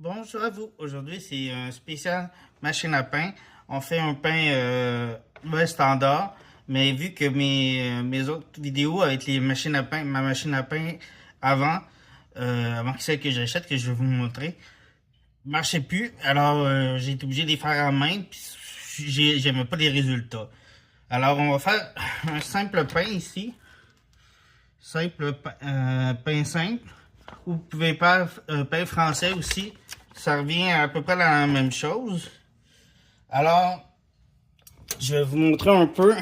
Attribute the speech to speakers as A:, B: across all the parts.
A: Bonjour à vous. Aujourd'hui, c'est un spécial machine à pain. On fait un pain standard, mais vu que mes autres vidéos avec les machines à pain, ma machine à pain avant, avant que celle que j'achète, que je vais vous montrer, marchait plus. Alors, j'ai été obligé de les faire en main, puis j'aimais pas les résultats. Alors, on va faire un simple pain ici. Pain simple. Vous pouvez faire pain français aussi. Ça revient à peu près à la même chose. Alors, je vais vous montrer un peu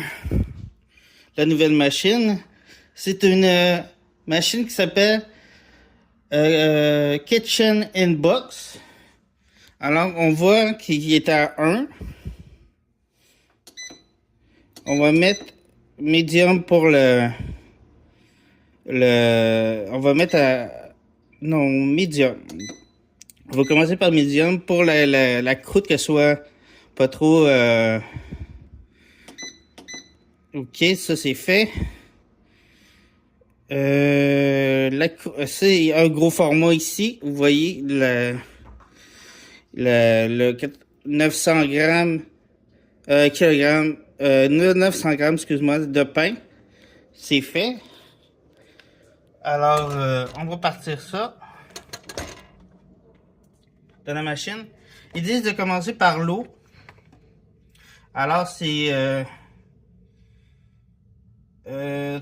A: la nouvelle machine. C'est une machine qui s'appelle Kitchen Inbox. Alors, on voit qu'il est à 1. On va mettre medium pour on va mettre à... Non, medium. On va commencer par medium pour la croûte qu'elle soit pas trop... Ok, ça c'est fait. C'est un gros format ici. Vous voyez le 900 grammes, kilogrammes, 900 grammes, excuse-moi, de pain. C'est fait. Alors, on va partir ça dans la machine. Ils disent de commencer par l'eau. Alors, c'est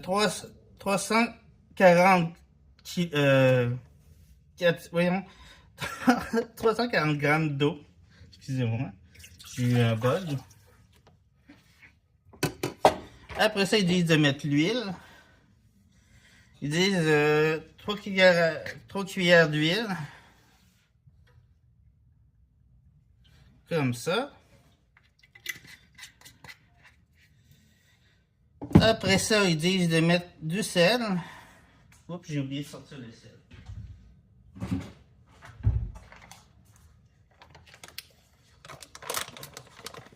A: 340 voyons, 340 grammes d'eau. Excusez-moi, j'ai eu un bug. Après ça, ils disent de mettre l'huile. Ils disent 3 cuillères d'huile. Comme ça. Après ça, ils disent de mettre du sel. Oups, j'ai oublié de sortir le sel.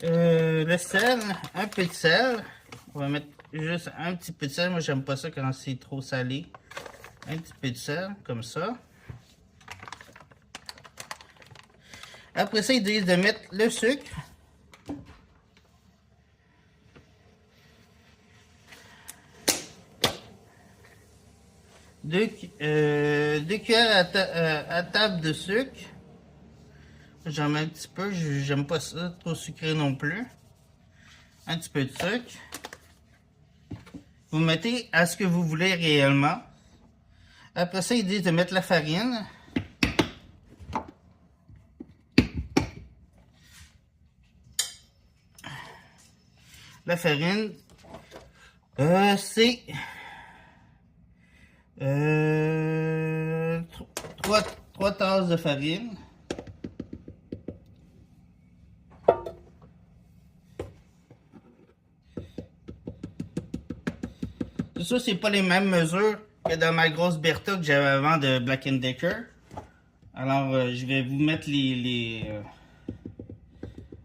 A: Le sel, un peu de sel. On va mettre juste un petit peu de sel. Moi, j'aime pas ça quand c'est trop salé. Un petit peu de sel, comme ça. Après ça, ils disent de mettre le sucre. Deux cuillères à table de sucre. J'en mets un petit peu, j'aime pas ça trop sucré non plus. Un petit peu de sucre. Vous mettez à ce que vous voulez réellement. Après ça, ils disent de mettre la farine. La farine, c'est 3 tasses de farine. Tout ça, c'est pas les mêmes mesures que dans ma grosse Bertha que j'avais avant de Black & Decker. Alors, je vais vous mettre les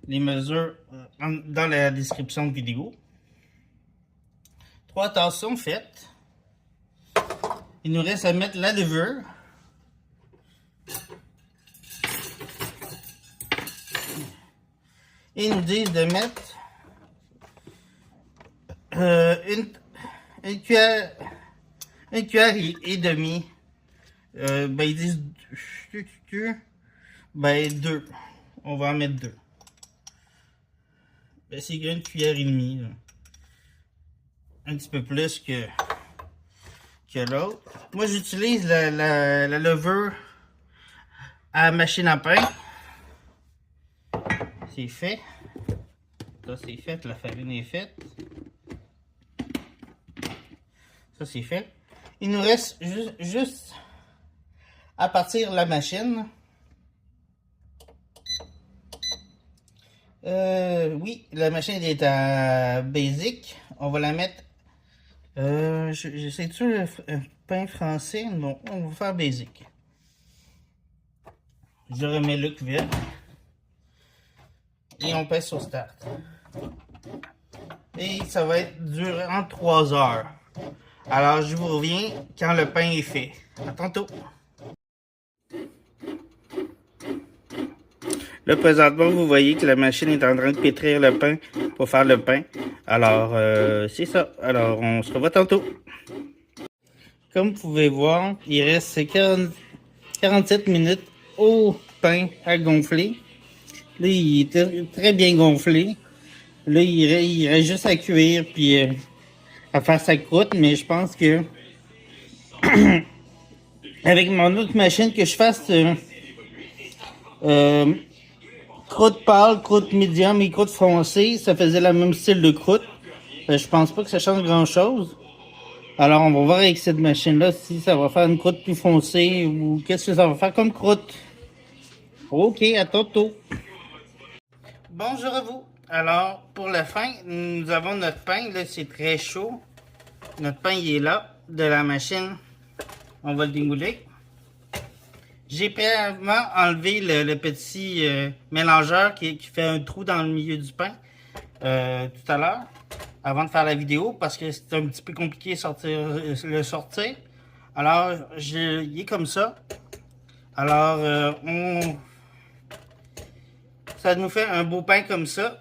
A: mesures dans la description de vidéo. 3 tasses sont faites. Il nous reste à mettre la levure. Et ils nous disent de mettre une cuillère et demie. Ben ils disent ben 2. On va en mettre 2. Ben, c'est une cuillère et demie. Là. Un petit peu plus que l'autre. Moi, j'utilise la levure à machine à pain. C'est fait. Ça, c'est fait. La farine est faite. Ça, c'est fait. Il nous reste juste à partir la machine. Oui, la machine est à basic. On va la mettre. J'essaie-tu le pain français? Non, on va faire basic. Je remets le couvercle. Et on pèse sur start. Et ça va être durant 3 heures. Alors, je vous reviens quand le pain est fait. À tantôt. Là, présentement, vous voyez que la machine est en train de pétrir le pain pour faire le pain. Alors, c'est ça. Alors, on se revoit tantôt. Comme vous pouvez voir, il reste 47 minutes au pain à gonfler. Là, il est très bien gonflé. Là, il reste juste à cuire puis à faire sa croûte. Mais je pense que avec mon autre machine, que je fasse croûte pâle, croûte médium et croûte foncée, ça faisait le même style de croûte. Je pense pas que ça change grand chose. Alors, on va voir avec cette machine-là si ça va faire une croûte plus foncée ou qu'est-ce que ça va faire comme croûte. Ok, à tantôt. Bonjour à vous. Alors, pour la fin, nous avons notre pain. Là, c'est très chaud. Notre pain, il est là, de la machine. On va le démouler. J'ai préalablement enlevé le petit mélangeur qui fait un trou dans le milieu du pain tout à l'heure, avant de faire la vidéo, parce que c'est un petit peu compliqué de le sortir. Alors, il est comme ça. Alors, ça nous fait un beau pain comme ça.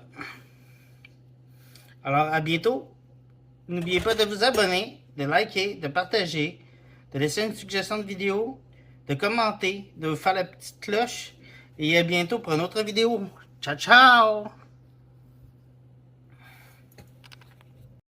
A: Alors, à bientôt. N'oubliez pas de vous abonner, de liker, de partager, de laisser une suggestion de vidéo, de commenter, de faire la petite cloche. Et à bientôt pour une autre vidéo. Ciao, ciao!